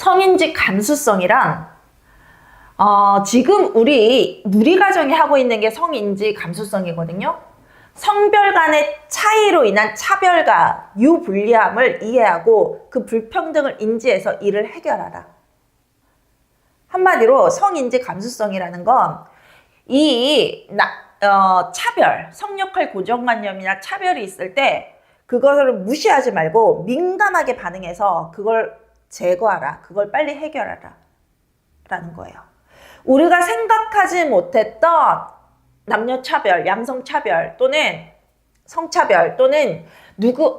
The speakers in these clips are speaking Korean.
성인지 감수성이랑 지금 우리 누리과정이 하고 있는 게 성인지 감수성이거든요. 성별 간의 차이로 인한 차별과 유불리함을 이해하고 그 불평등을 인지해서 이를 해결하라. 한마디로 성인지 감수성이라는 건 차별, 성역할 고정관념이나 차별이 있을 때 그것을 무시하지 말고 민감하게 반응해서 그걸 제거하라. 그걸 빨리 해결하라. 라는 거예요. 우리가 생각하지 못했던 남녀차별, 양성차별 또는 성차별 또는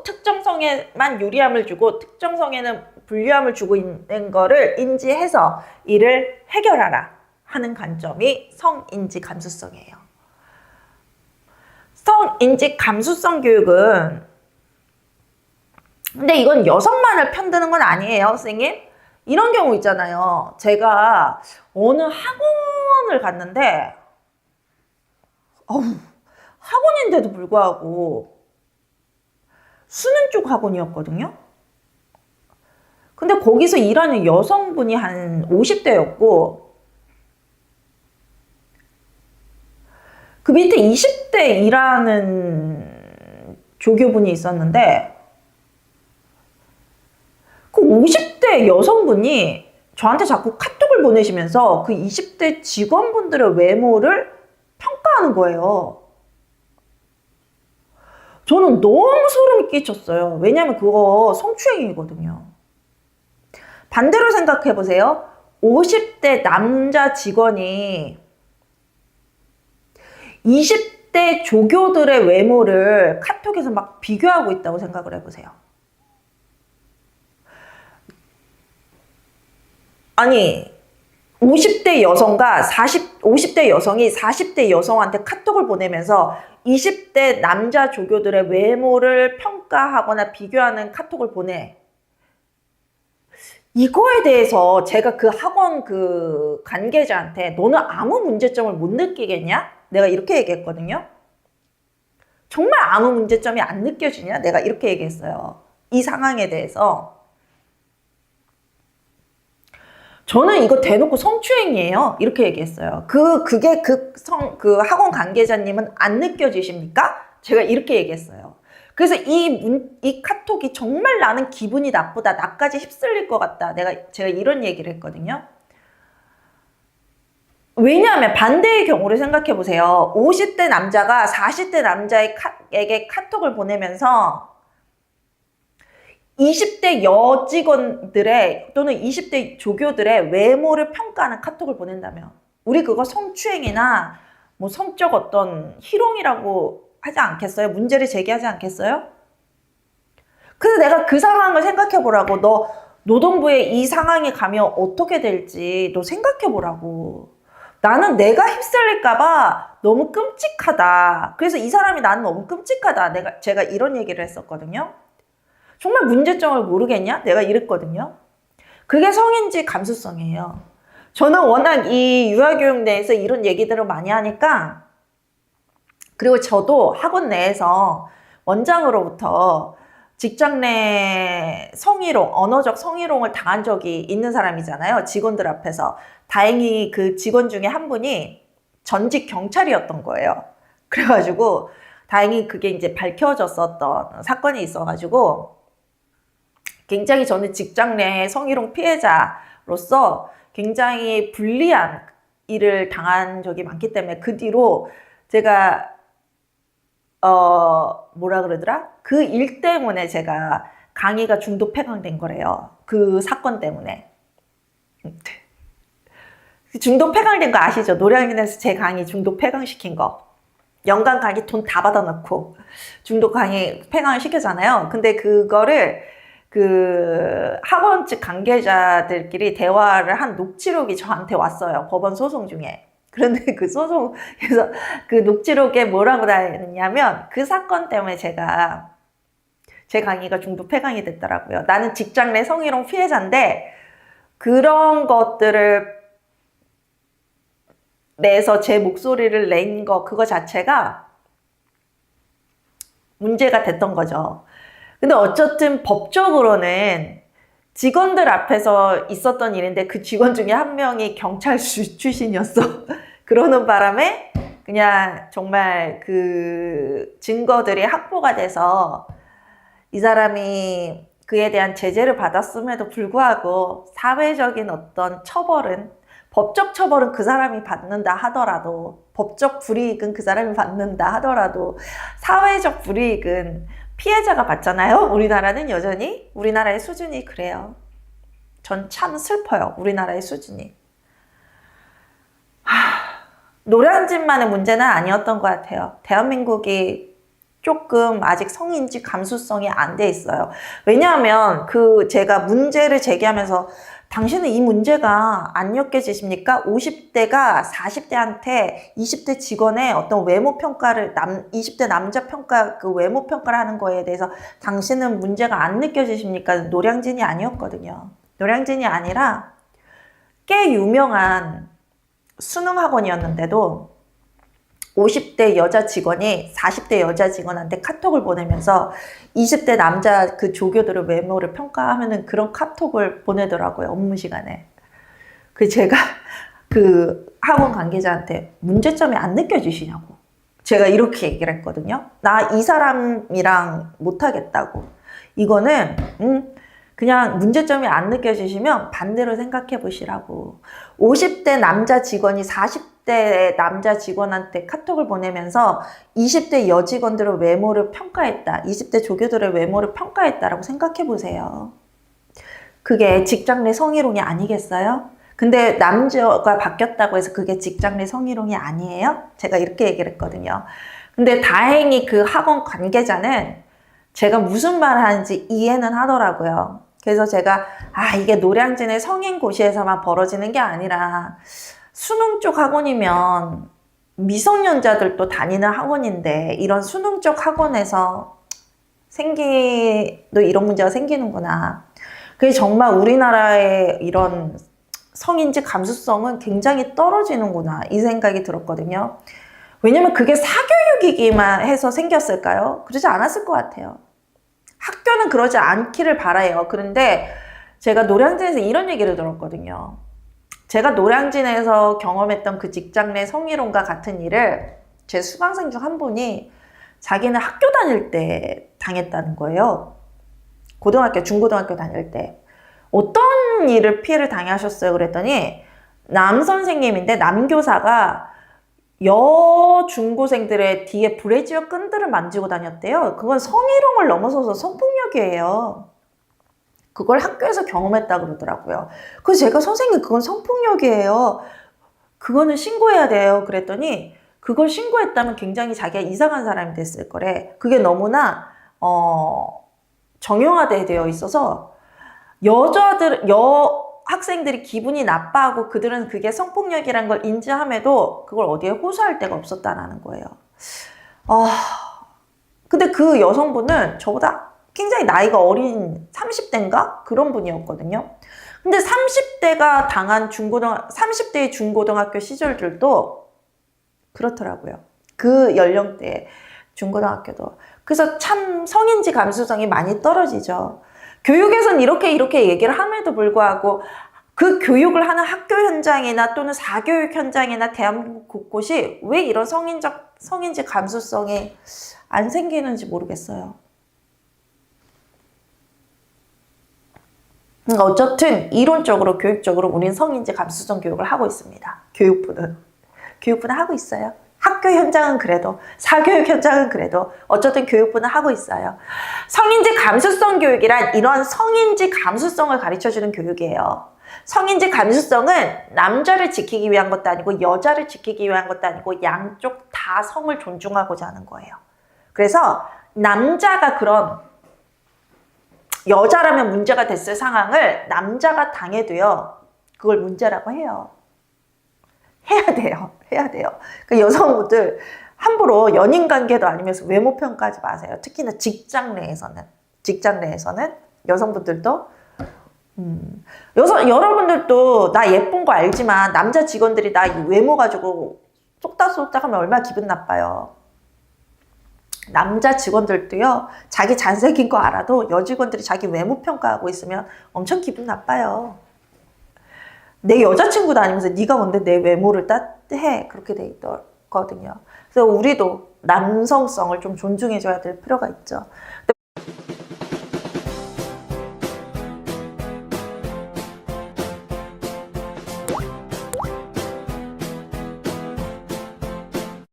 특정 성에만 유리함을 주고 특정 성에는 불리함을 주고 있는 거를 인지해서 이를 해결하라 하는 관점이 성인지 감수성이에요. 성인지 감수성 교육은 근데 이건 여성만을 편드는 건 아니에요, 선생님. 이런 경우 있잖아요. 제가 어느 학원을 갔는데 학원인데도 불구하고 수능 쪽 학원이었거든요. 근데 거기서 일하는 여성분이 한 50대였고 그 밑에 20대 일하는 조교분이 있었는데 그 50대 여성분이 저한테 자꾸 카톡을 보내시면서 그 20대 직원분들의 외모를 평가하는 거예요. 저는 너무 소름이 끼쳤어요. 왜냐면 그거 성추행이거든요. 반대로 생각해 보세요. 50대 남자 직원이 20대 조교들의 외모를 카톡에서 막 비교하고 있다고 생각을 해보세요. 아니 50대 여성이 40대 여성한테 카톡을 보내면서 20대 남자 조교들의 외모를 평가하거나 비교하는 카톡을 보내. 이거에 대해서 제가 그 학원 그 관계자한테 너는 아무 문제점을 못 느끼겠냐? 내가 이렇게 얘기했거든요. 정말 아무 문제점이 안 느껴지냐? 내가 이렇게 얘기했어요. 이 상황에 대해서. 저는 이거 대놓고 성추행이에요. 이렇게 얘기했어요. 그게 그 학원 관계자님은 안 느껴지십니까? 제가 이렇게 얘기했어요. 그래서 이 카톡이 정말 나는 기분이 나쁘다. 나까지 휩쓸릴 것 같다. 제가 이런 얘기를 했거든요. 왜냐하면 반대의 경우를 생각해 보세요. 50대 남자가 40대 남자에게 카톡을 보내면서 20대 여직원들의 또는 20대 조교들의 외모를 평가하는 카톡을 보낸다면 우리 그거 성추행이나 뭐 성적 어떤 희롱이라고 하지 않겠어요? 문제를 제기하지 않겠어요? 그래서 내가 그 상황을 생각해 보라고. 너 노동부에 이 상황이 가면 어떻게 될지 너 생각해 보라고. 나는 내가 휩쓸릴까봐 너무 끔찍하다. 그래서 이 사람이 나는 너무 끔찍하다. 제가 이런 얘기를 했었거든요. 정말 문제점을 모르겠냐? 내가 이랬거든요. 그게 성인지 감수성이에요. 저는 워낙 이 유아교육 내에서 이런 얘기들을 많이 하니까 그리고 저도 학원 내에서 원장으로부터 직장 내 성희롱, 언어적 성희롱을 당한 적이 있는 사람이잖아요. 직원들 앞에서. 다행히 그 직원 중에 한 분이 전직 경찰이었던 거예요. 그래가지고 다행히 그게 이제 밝혀졌었던 사건이 있어가지고 굉장히 저는 직장 내 성희롱 피해자로서 굉장히 불리한 일을 당한 적이 많기 때문에 그 뒤로 제가 뭐라 그러더라? 그 일 때문에 제가 강의가 중도 폐강된 거래요. 그 사건 때문에. 중도 폐강된 거 아시죠? 노량진에서 제 강의 중도 폐강시킨 거. 연간 강의 돈 다 받아놓고 중도 강의 폐강을 시켰잖아요. 근데 그거를 그 학원 측 관계자들끼리 대화를 한 녹취록이 저한테 왔어요. 법원 소송 중에. 그런데 그 소송에서 그 녹취록에 뭐라고 나왔냐면 그 사건 때문에 제 강의가 중도 폐강이 됐더라고요. 나는 직장 내 성희롱 피해자인데 그런 것들을 내서 제 목소리를 낸 거 그거 자체가 문제가 됐던 거죠. 근데 어쨌든 법적으로는 직원들 앞에서 있었던 일인데 그 직원 중에 한 명이 경찰 출신이었어. 그러는 바람에 그냥 정말 그 증거들이 확보가 돼서 이 사람이 그에 대한 제재를 받았음에도 불구하고 사회적인 어떤 처벌은, 법적 처벌은 그 사람이 받는다 하더라도, 법적 불이익은 그 사람이 받는다 하더라도 사회적 불이익은 피해자가 받잖아요. 우리나라는 여전히, 우리나라의 수준이 그래요. 전 참 슬퍼요. 우리나라의 수준이. 노량진만의 문제는 아니었던 것 같아요. 대한민국이 조금 아직 성인지 감수성이 안 돼 있어요. 왜냐하면 제가 문제를 제기하면서 당신은 이 문제가 안 느껴지십니까? 50대가 40대한테 20대 직원의 어떤 외모 평가를, 20대 남자 평가, 그 외모 평가를 하는 거에 대해서 당신은 문제가 안 느껴지십니까? 노량진이 아니었거든요. 노량진이 아니라 꽤 유명한 수능 학원이었는데도 50대 여자 직원이 40대 여자 직원한테 카톡을 보내면서 20대 남자 그 조교들의 외모를 평가하는 그런 카톡을 보내더라고요. 업무 시간에. 제가 그 학원 관계자한테 문제점이 안 느껴지시냐고. 제가 이렇게 얘기를 했거든요. 나 이 사람이랑 못하겠다고. 이거는 그냥 문제점이 안 느껴지시면 반대로 생각해 보시라고. 50대 남자 직원이 40대 남자 직원한테 카톡을 보내면서 20대 여직원들의 외모를 평가했다. 20대 조교들의 외모를 평가했다라고 생각해 보세요. 그게 직장 내 성희롱이 아니겠어요? 근데 남자가 바뀌었다고 해서 그게 직장 내 성희롱이 아니에요? 제가 이렇게 얘기를 했거든요. 근데 다행히 그 학원 관계자는 제가 무슨 말을 하는지 이해는 하더라고요. 그래서 제가 이게 노량진의 성인고시에서만 벌어지는 게 아니라 수능 쪽 학원이면 미성년자들도 다니는 학원인데 이런 수능 쪽 학원에서 이런 문제가 생기는구나. 그게 정말 우리나라의 이런 성인지 감수성은 굉장히 떨어지는구나 이 생각이 들었거든요. 왜냐면 그게 사교육이기만 해서 생겼을까요? 그러지 않았을 것 같아요. 학교는 그러지 않기를 바라요. 그런데 제가 노량진에서 이런 얘기를 들었거든요. 제가 노량진에서 경험했던 그 직장 내 성희롱과 같은 일을 제 수강생 중 한 분이 자기는 학교 다닐 때 당했다는 거예요. 고등학교, 중고등학교 다닐 때. 어떤 일을 피해를 당하셨어요? 그랬더니 남선생님인데 남교사가 여중고생들의 뒤에 브래지어 끈들을 만지고 다녔대요. 그건 성희롱을 넘어서서 성폭력이에요. 그걸 학교에서 경험했다 그러더라고요. 그래서 제가 선생님 그건 성폭력이에요. 그거는 신고해야 돼요. 그랬더니 그걸 신고했다면 굉장히 자기가 이상한 사람이 됐을 거래. 그게 너무나 정형화되어 있어서 학생들이 기분이 나빠하고 그들은 그게 성폭력이라는 걸 인지함에도 그걸 어디에 호소할 데가 없었다는 거예요. 근데 그 여성분은 저보다 굉장히 나이가 어린 30대인가? 그런 분이었거든요. 근데 30대가 당한 30대의 중고등학교 시절들도 그렇더라고요. 그 연령대의 중고등학교도. 그래서 참 성인지 감수성이 많이 떨어지죠. 교육에선 이렇게 얘기를 함에도 불구하고 그 교육을 하는 학교 현장이나 또는 사교육 현장이나 대한민국 곳곳이 왜 이런 성인지 감수성이 안 생기는지 모르겠어요. 그러니까 어쨌든 이론적으로 교육적으로 우리는 성인지 감수성 교육을 하고 있습니다. 교육부는 하고 있어요. 학교 현장은 그래도, 사교육 현장은 그래도 어쨌든 교육부는 하고 있어요. 성인지 감수성 교육이란 이런 성인지 감수성을 가르쳐주는 교육이에요. 성인지 감수성은 남자를 지키기 위한 것도 아니고 여자를 지키기 위한 것도 아니고 양쪽 다 성을 존중하고자 하는 거예요. 그래서 남자가 그런 여자라면 문제가 됐을 상황을 남자가 당해도요, 그걸 문제라고 해요. 해야 돼요. 그 여성분들 함부로 연인 관계도 아니면서 외모 평가하지 마세요. 특히나 직장 내에서는 여성분들도 여러분들도 나 예쁜 거 알지만 남자 직원들이 나 외모 가지고 쏙닥쏙닥 하면 얼마나 기분 나빠요. 남자 직원들도요, 자기 잘생긴 거 알아도 여직원들이 자기 외모 평가하고 있으면 엄청 기분 나빠요. 내 여자친구도 아니면서 네가 뭔데 내 외모를 따해, 그렇게 돼 있거든요. 그래서 우리도 남성성을 좀 존중해줘야 될 필요가 있죠.